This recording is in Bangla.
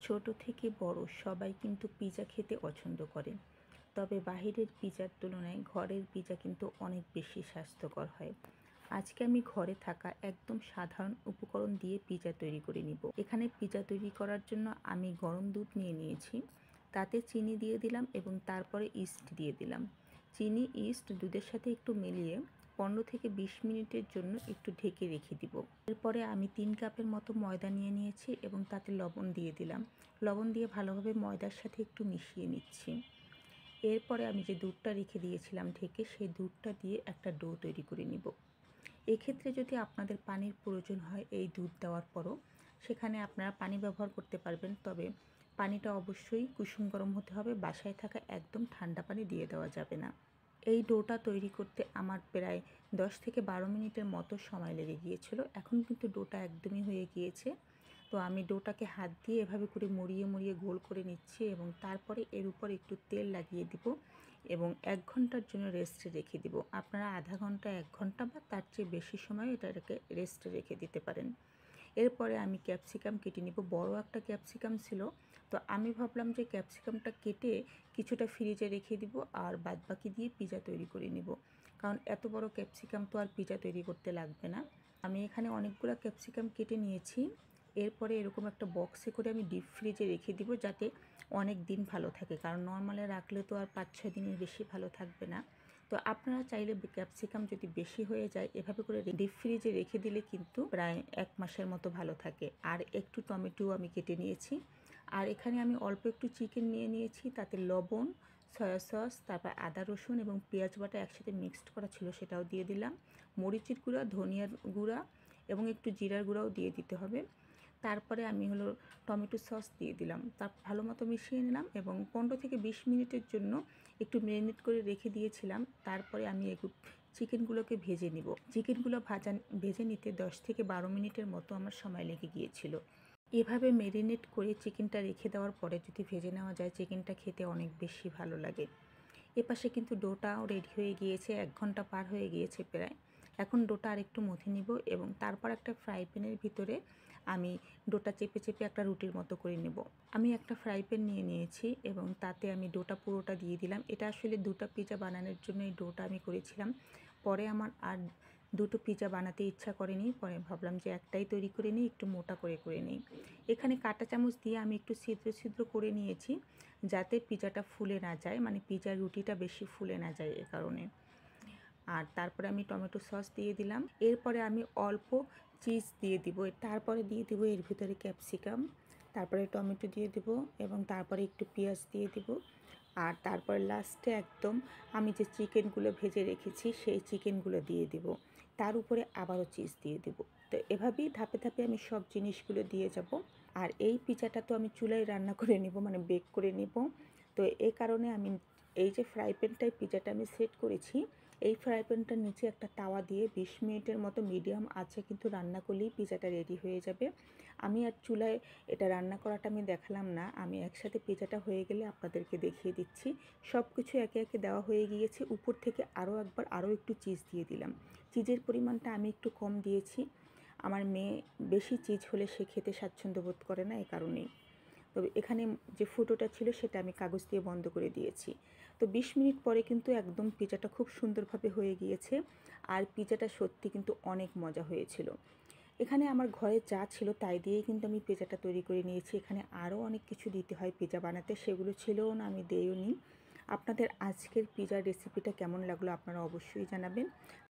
ছোট থেকে বড় সবাই কিন্তু পিৎজা খেতে পছন্দ করে। তবে বাহিরের পিৎজার তুলনায় ঘরের পিৎজা কিন্তু অনেক বেশি স্বাস্থ্যকর হয়। আজকে আমি ঘরে থাকা একদম সাধারণ উপকরণ দিয়ে পিৎজা তৈরি করে নিব। এখানে পিৎজা তৈরি করার জন্য আমি গরম দুধ নিয়ে নিয়েছি। তাতে চিনি দিয়ে দিলাম এবং তারপরে ইস্ট দিয়ে দিলাম। চিনি, ইস্ট দুধের সাথে একটু মিলিয়ে 15 থেকে 20 মিনিটের জন্য একটু ঢেকে রেখে দিব। এরপরে আমি 3 কাপের মতো ময়দা নিয়ে নিয়েছি এবং তাতে লবণ দিয়ে দিলাম। লবণ দিয়ে ভালোভাবে ময়দার সাথে একটু মিশিয়ে নিচ্ছি। এরপরে আমি যে দুধটা রেখে দিয়েছিলাম ঢেকে, সেই দুধটা দিয়ে একটা ডো তৈরি করে নিব। এক্ষেত্রে যদি আপনাদের পানির প্রয়োজন হয় এই দুধ দেওয়ার পরও, সেখানে আপনারা পানি ব্যবহার করতে পারবেন। তবে পানিটা অবশ্যই কুসুম গরম হতে হবে, বাসায় থাকা একদম ঠান্ডা পানি দিয়ে দেওয়া যাবে না। এই ডোটা তৈরি করতে আমার প্রায় 10 থেকে 12 মিনিটের মতো সময় লেগে গিয়েছিল। এখন কিন্তু ডোটা একদমই হয়ে গিয়েছে। তো আমি ডোটাকে হাত দিয়ে এভাবে করে মুড়িয়ে মুড়িয়ে গোল করে নিচ্ছি এবং তারপরে এর উপর একটু তেল লাগিয়ে দিব এবং 1 ঘন্টার জন্য রেস্টে রেখে দিব। আপনারা আধা ঘন্টা, 1 ঘন্টা বা তার চেয়ে বেশি সময় এটাকে রেস্টে রেখে দিতে পারেন। এরপরে আমি ক্যাপসিকাম কেটে নিব। বড় একটা ক্যাপসিকাম ছিল, তো আমি ভাবলাম যে ক্যাপসিকামটা কেটে কিছুটা ফ্রিজে রেখে দিব আর বাদবাকি দিয়ে পিৎজা তৈরি করে নিব। কারণ এত বড় ক্যাপসিকাম তো আর পিৎজা তৈরি করতে লাগবে না। আমি এখানে অনেকগুলো ক্যাপসিকাম কেটে নিয়েছি। এরপরে এরকম একটা বক্সে করে আমি ডিপ ফ্রিজে রেখে দিব, যাতে অনেক দিন ভালো থাকে। কারণ নর্মালে রাখলে তো আর 5-6 দিনের বেশি ভালো থাকবে না। তো আপনারা চাইলে ক্যাপসিকাম যদি বেশি হয়ে যায়, এভাবে করে ডিপ ফ্রিজে রেখে দিলে কিন্তু প্রায় 1 মাসের মতো ভালো থাকে। আর একটু টমেটো আমি কেটে নিয়েছি। আর এখানে আমি অল্প একটু চিকেন নিয়ে নিয়েছি, তাতে লবণ, সয়া সস, তারপর আদা রসুন এবং পেঁয়াজ বাটা একসাথে মিক্সড করা ছিল, সেটাও দিয়ে দিলাম। মরিচের গুঁড়া, ধনিয়ার গুঁড়া এবং একটু জিরার গুঁড়াও দিয়ে দিতে হবে। তারপরে আমি টমেটো সস দিয়ে দিলাম। ভালো মতো মিশিয়ে নিলাম এবং 15 থেকে 20 মিনিটের জন্য একটু ম্যারিনেট করে রেখে দিয়েছিলাম। তারপরে আমি চিকেনগুলোকে ভেজে নিব। চিকেনগুলো ভেজে নিতে 10 থেকে 12 মিনিটের মতো আমার সময় লেগে গিয়েছিল। এভাবে ম্যারিনেট করে চিকেনটা রেখে দেওয়ার পরে যদি ভেজে নেওয়া যায়, চিকেনটা খেতে অনেক বেশি ভালো লাগে। এপাশে কিন্তু ডোটাও রেডি হয়ে গিয়েছে, 1 ঘন্টা পার হয়ে গিয়েছে প্রায়। এখন ডোটা আর একটু মথে নিব এবং তারপর একটা ফ্রাই প্যানের ভিতরে আমি ডোটা চেপে চেপে একটা রুটির মতো করে নেব। আমি একটা ফ্রাই প্যান নিয়ে নিয়েছি এবং তাতে আমি ডোটা পুরোটা দিয়ে দিলাম। এটা আসলে 2টা পিৎজা বানানোর জন্য এই ডোটা আমি করেছিলাম। পরে আমার আর 2টো পিৎজা বানাতে ইচ্ছা করেনি। পরে ভাবলাম যে একটাই তৈরি করে নিই, একটু মোটা করে নিই। এখানে কাঁটা চামচ দিয়ে আমি একটু ছিদ্র ছিদ্র করে নিয়েছি, যাতে পিৎজাটা ফুলে না যায়, মানে পিৎজার রুটিটা বেশি ফুলে না যায় এ কারণে। আর তারপরে আমি টমেটো সস দিয়ে দিলাম। এরপরে আমি অল্প চিজ দিয়ে দিব। তারপরে দিয়ে দিব এর ভিতরে ক্যাপসিকাম, তারপরে টমেটো দিয়ে দিব এবং তারপরে একটু পেঁয়াজ দিয়ে দিব। আর তারপরে লাস্টে একদম আমি যে চিকেনগুলো ভেজে রেখেছি সেই চিকেনগুলো দিয়ে দিব। তার উপরে আবারও চিজ দিয়ে দিব। তো এভাবেই ধাপে ধাপে আমি সব জিনিসগুলো দিয়ে যাব। আর এই পিৎজাটা তো আমি চুলায় রান্না করে নিব, মানে বেক করে নিব। তো এই কারণে আমি এই যে ফ্রাই প্যানটায় পিৎজাটা আমি সেট করেছি, এই ফ্রাই প্যানটার নিচে একটা তাওয়া দিয়ে 20 মিনিটের মতো মিডিয়াম আঁচে কিন্তু রান্না করলেই পিৎজাটা রেডি হয়ে যাবে। আমি আর চুলায় এটা রান্না করাটা আমি দেখালাম না, আমি একসাথে পিৎজাটা হয়ে গেলে আপনাদেরকে দেখিয়ে দিচ্ছি। সব কিছু একে একে দেওয়া হয়ে গিয়েছে। উপর থেকে আরও একটু চিজ দিয়ে দিলাম। চিজের পরিমাণটা আমি একটু কম দিয়েছি। আমার মেয়ে বেশি চিজ হলে সে খেতে স্বাচ্ছন্দ্য বোধ করে না, এই কারণেই। তবে এখানে যে ফুটোটা ছিল সেটা আমি কাগজ দিয়ে বন্ধ করে দিয়েছি। তো 20 মিনিট পরে কিন্তু একদম পিৎজাটা খুব সুন্দরভাবে হয়ে গিয়েছে। আর পিৎজাটা সত্যি কিন্তু অনেক মজা হয়েছিল। এখানে আমার ঘরে যা ছিল তাই দিয়েই কিন্তু আমি পিৎজাটা তৈরি করে নিয়েছি। এখানে আরও অনেক কিছু দিতে হয় পিৎজা বানাতে, সেগুলো ছিলও না, আমি দিইও নি। আপনাদের আজকের পিৎজার রেসিপিটা কেমন লাগলো আপনারা অবশ্যই জানাবেন।